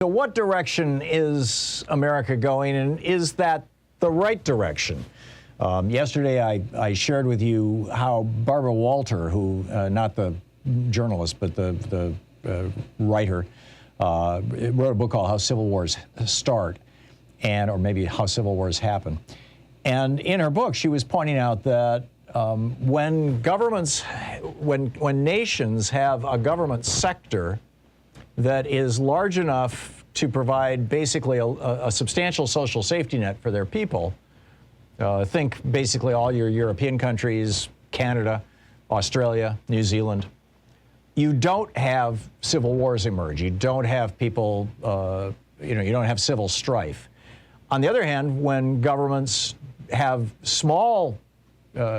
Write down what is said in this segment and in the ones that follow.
So what direction is America going, and is that the right direction? Yesterday, I shared with you how Barbara Walter, who, not the journalist, but the writer, wrote a book called How Civil Wars Start, or maybe How Civil Wars Happen. And in her book, she was pointing out that when nations have a government sector that is large enough to provide basically a substantial social safety net for their people, think basically all your European countries, Canada, Australia, New Zealand, you don't have civil wars emerge. You don't have people, you don't have civil strife. On the other hand, when governments have small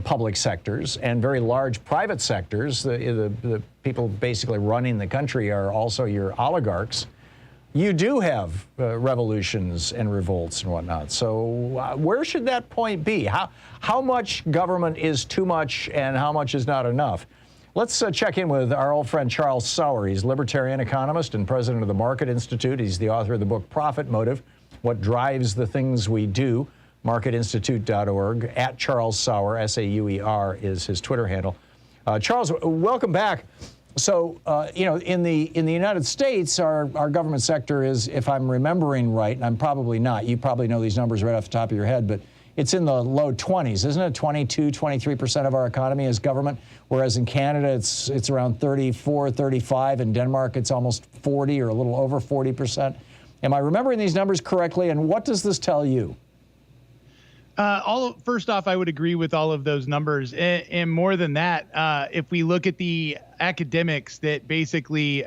public sectors and very large private sectors, the people basically running the country are also your oligarchs, you do have revolutions and revolts and whatnot. So where should that point be? How much government is too much and how much is not enough? Let's check in with our old friend Charles Sauer. He's Libertarian economist and president of the Market Institute. He's the author of the book Profit Motive, What Drives the Things We Do, marketinstitute.org. At Charles Sauer, S-A-U-E-R, is his Twitter handle. Charles, welcome back. So, in the United States, our government sector is, if I'm remembering right, and I'm probably not, you probably know these numbers right off the top of your head, but it's in the low 20s, isn't it? 22, 23% of our economy is government, whereas in Canada it's around 34, 35. In Denmark, it's almost 40 or a little over 40%. Am I remembering these numbers correctly, and what does this tell you? First off, I would agree with all of those numbers. And more than that, if we look at the academics that basically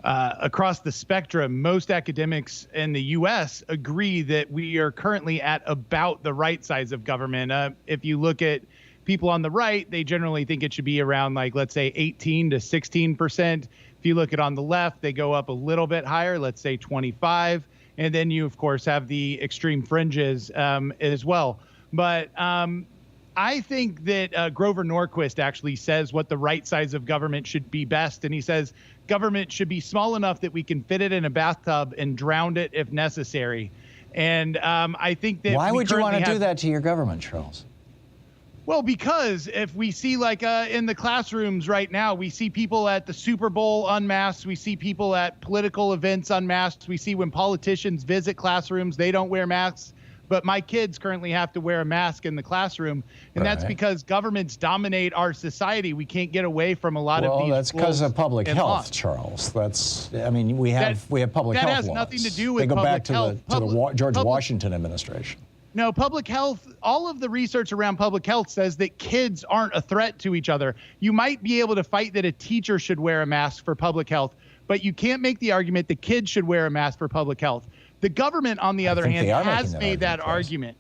across the spectrum, most academics in the U.S. agree that we are currently at about the right size of government. If you look at people on the right, they generally think it should be around, like, let's say 18 to 16%. If you look at on the left, they go up a little bit higher, let's say 25. And then you, of course, have the extreme fringes as well. But I think that Grover Norquist actually says what the right size of government should be best. And he says government should be small enough that we can fit it in a bathtub and drown it if necessary. And I think that— Why would you want to do that to your government, Charles? Well, because if we see, like, in the classrooms right now, we see people at the Super Bowl unmasked. We see people at political events unmasked. We see when politicians visit classrooms, they don't wear masks. But my kids currently have to wear a mask in the classroom. And that's because governments dominate our society. We can't get away from a lot of these. Well, that's because of public health, Charles. I mean, we have public health laws. That has nothing to do with They go public back to health. the George Washington administration. No, public health, all of the research around public health says that kids aren't a threat to each other. You might be able to fight that a teacher should wear a mask for public health, but you can't make the argument that kids should wear a mask for public health. The government, on the other hand, has made that argument.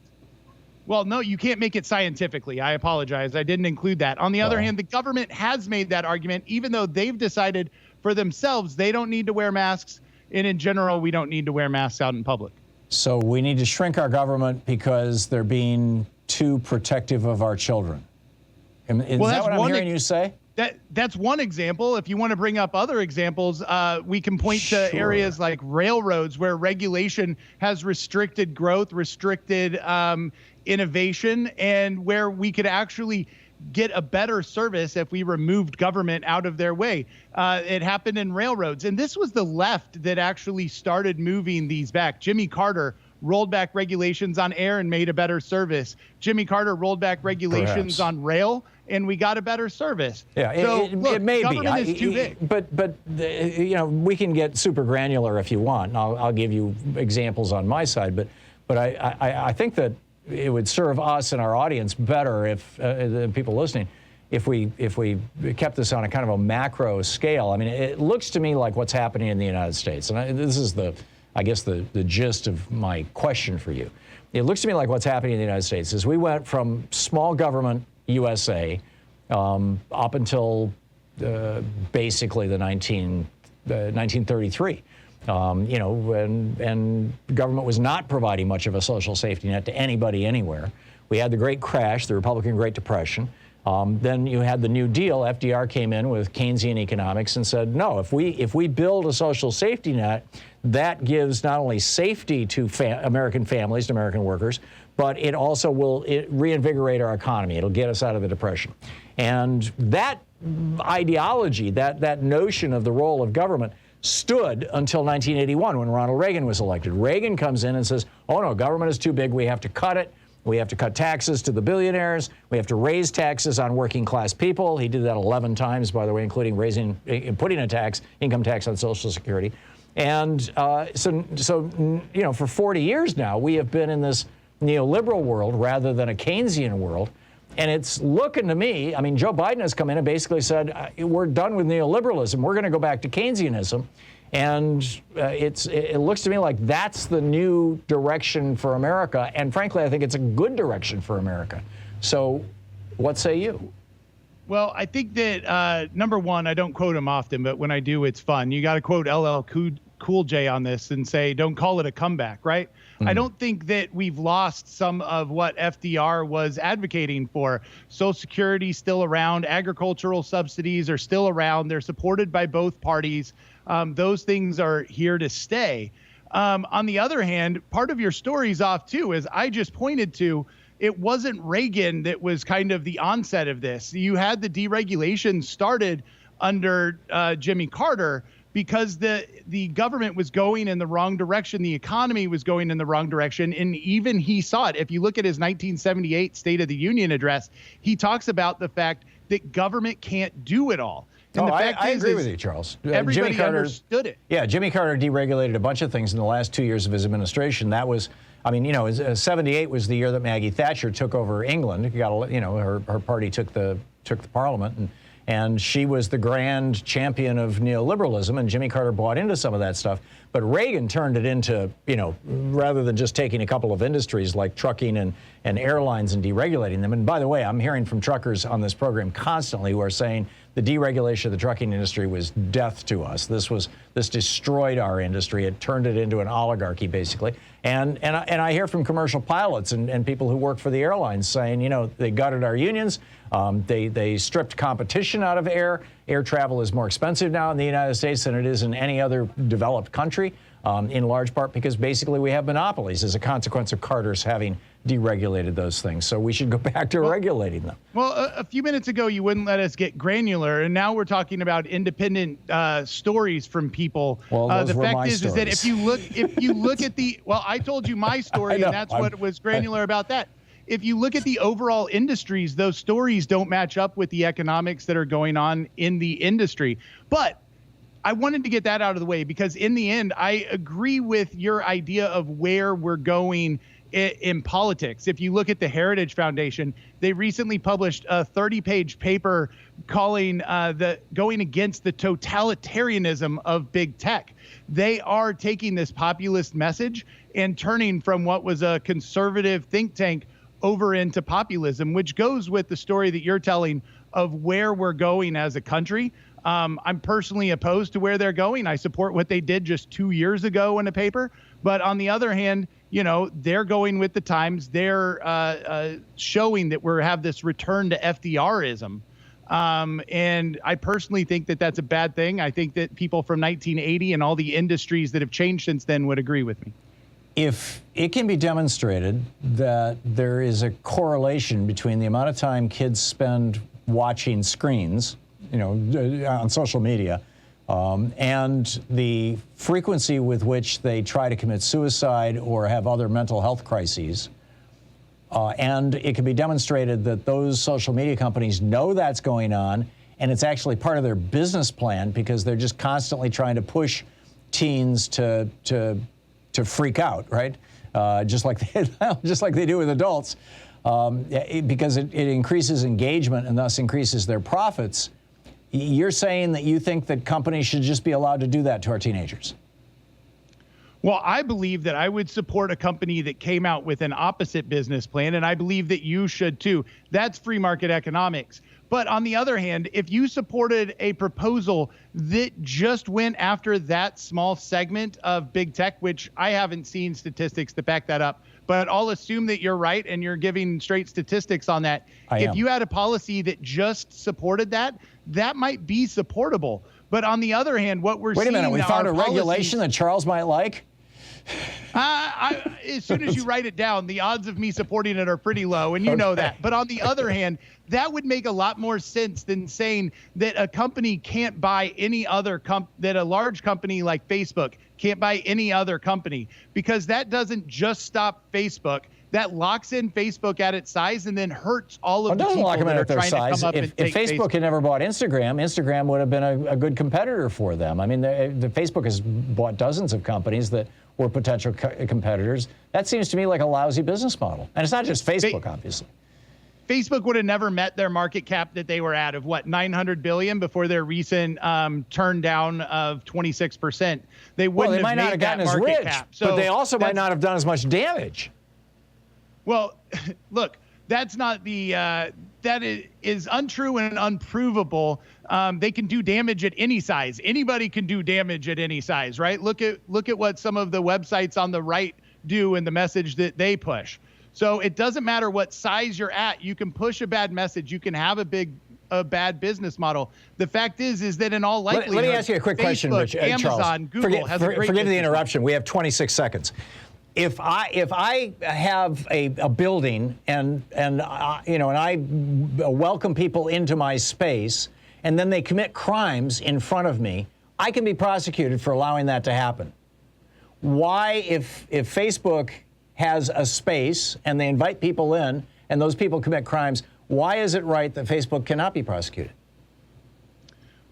Well, no, you can't make it scientifically. I apologize. I didn't include that. On the other hand, the government has made that argument, even though they've decided for themselves they don't need to wear masks, and in general, we don't need to wear masks out in public. So we need to shrink our government because they're being too protective of our children. Is that what I'm hearing you say? That's one example. If you want to bring up other examples, we can point to areas like railroads where regulation has restricted growth, restricted innovation, and where we could actually get a better service if we removed government out of their way. It happened in railroads. And this was the left that actually started moving these back. Jimmy Carter rolled back regulations on air and made a better service. Jimmy Carter rolled back regulations on rail, and we got a better service. Yeah, so, it may be. Government is too big. But we can get super granular if you want. And I'll give you examples on my side. But I think that it would serve us and our audience better if the people listening, if we kept this on a kind of a macro scale. I mean, it looks to me like what's happening in the United States, and this is I guess the gist of my question for you. It looks to me like what's happening in the United States is we went from small government USA up until basically the 1933. And government was not providing much of a social safety net to anybody anywhere. We had the Great Crash, the Republican Great Depression. Then you had the New Deal. FDR came in with Keynesian economics and said, no, if we build a social safety net, that gives not only safety to American families, to American workers, but it also will reinvigorate our economy. It'll get us out of the Depression. And that ideology, that notion of the role of government stood until 1981 when Ronald Reagan was elected. Reagan comes in and says, oh no, government is too big, we have to cut it. We have to cut taxes to the billionaires. We have to raise taxes on working class people. He did that 11 times, by the way, including putting a income tax on Social Security. And so for 40 years now, we have been in this neoliberal world rather than a Keynesian world. And it's looking to me, I mean, Joe Biden has come in and basically said, we're done with neoliberalism. We're going to go back to Keynesianism. And it looks to me like that's the new direction for America. And frankly, I think it's a good direction for America. So what say you? Well, I think that, number one, I don't quote him often, but when I do, it's fun. You got to quote LL Cool J on this and say, don't call it a comeback, right? I don't think that we've lost some of what FDR was advocating for. Social Security still around. Agricultural subsidies are still around. They're supported by both parties. Those things are here to stay. On the other hand, part of your story's off too, as I just pointed to. It wasn't Reagan that was kind of the onset of this. You had the deregulation started under Jimmy Carter, because the government was going in the wrong direction. The economy was going in the wrong direction. And even he saw it. If you look at his 1978 State of the Union address, he talks about the fact that government can't do it all. And I agree with you, Charles. Everybody understood it. Yeah, Jimmy Carter deregulated a bunch of things in the last 2 years of his administration. That was, 78 was the year that Maggie Thatcher took over England. Her party took the parliament, and she was the grand champion of neoliberalism, and Jimmy Carter bought into some of that stuff. But Reagan turned it into, rather than just taking a couple of industries like trucking and airlines and deregulating them. And by the way, I'm hearing from truckers on this program constantly who are saying the deregulation of the trucking industry was death to us. This destroyed our industry. It turned it into an oligarchy, basically. And I hear from commercial pilots and people who work for the airlines saying, they gutted our unions. They stripped competition out of air. Air travel is more expensive now in the United States than it is in any other developed country, in large part because basically we have monopolies as a consequence of Carter's having deregulated those things. So we should go back to regulating them. Well, a few minutes ago, you wouldn't let us get granular, and now we're talking about independent stories from people. Well, those the were fact my is that if you look at the, well, I told you my story, and that's what was granular about that. If you look at the overall industries, those stories don't match up with the economics that are going on in the industry. But I wanted to get that out of the way because in the end, I agree with your idea of where we're going in politics. If you look at the Heritage Foundation, they recently published a 30-page paper calling going against the totalitarianism of big tech. They are taking this populist message and turning from what was a conservative think tank over into populism, which goes with the story that you're telling of where we're going as a country. I'm personally opposed to where they're going. I support what they did just 2 years ago in a paper. But on the other hand, they're going with the times. They're showing that we have this return to FDRism. And I personally think that that's a bad thing. I think that people from 1980 and all the industries that have changed since then would agree with me. If it can be demonstrated that there is a correlation between the amount of time kids spend watching screens, on social media, and the frequency with which they try to commit suicide or have other mental health crises, and it can be demonstrated that those social media companies know that's going on, and it's actually part of their business plan because they're just constantly trying to push teens to freak out, right? Just like they do with adults, because it increases engagement and thus increases their profits. You're saying that you think that companies should just be allowed to do that to our teenagers? Well, I believe that I would support a company that came out with an opposite business plan, and I believe that you should too. That's free market economics. But on the other hand, if you supported a proposal that just went after that small segment of big tech, which I haven't seen statistics to back that up, but I'll assume that you're right and you're giving straight statistics on that. If you had a policy that just supported that, that might be supportable. But on the other hand, what we're seeing... Wait a minute, we found a regulation that Charles might like? As soon as you write it down, the odds of me supporting it are pretty low, and you know that. But on the other hand, that would make a lot more sense than saying that a company can't buy any other that a large company like Facebook can't buy any other company, because that doesn't just stop Facebook. That locks in Facebook at its size and then hurts all of the people that are trying to come up and take If Facebook had never bought Instagram, Instagram would have been a good competitor for them. I mean, the Facebook has bought dozens of companies that were potential competitors. That seems to me like a lousy business model. And it's not just Facebook, obviously. Facebook would have never met their market cap that they were at of what, 900 billion before their recent turn down of 26%. They wouldn't might not have gotten as rich, but they also might not have done as much damage. Well, look, that's not that is untrue and unprovable. They can do damage at any size. Anybody can do damage at any size, right? Look at what some of the websites on the right do and the message that they push. So it doesn't matter what size you're at. You can push a bad message. You can have a bad business model. The fact is that in all likelihood, let me ask you a quick question, Rich. Amazon, Charles, Google has a great forgive the interruption. We have 26 seconds. If I have a building and I welcome people into my space, and then they commit crimes in front of me, I can be prosecuted for allowing that to happen. Why, if Facebook has a space and they invite people in and those people commit crimes, why is it right that Facebook cannot be prosecuted?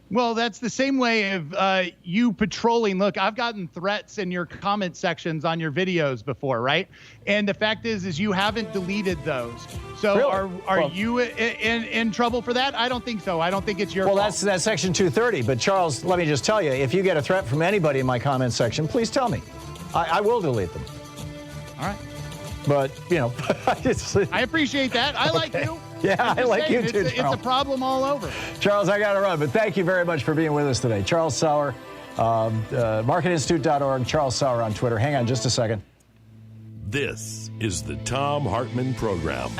Well, that's the same way of you patrolling. Look, I've gotten threats in your comment sections on your videos before, right? And the fact is you haven't deleted those. So really? Are you in trouble for that? I don't think so. I don't think it's your fault. Well, that's Section 230. But Charles, let me just tell you, if you get a threat from anybody in my comment section, please tell me. I will delete them. All right. But, I appretiate that. I like you. Yeah, I like you too, Charles. It's a problem all over. Charles, I got to run, but thank you very much for being with us today. Charles Sauer, marketinstitute.org, Charles Sauer on Twitter. Hang on just a second. This is the Thom Hartmann Program.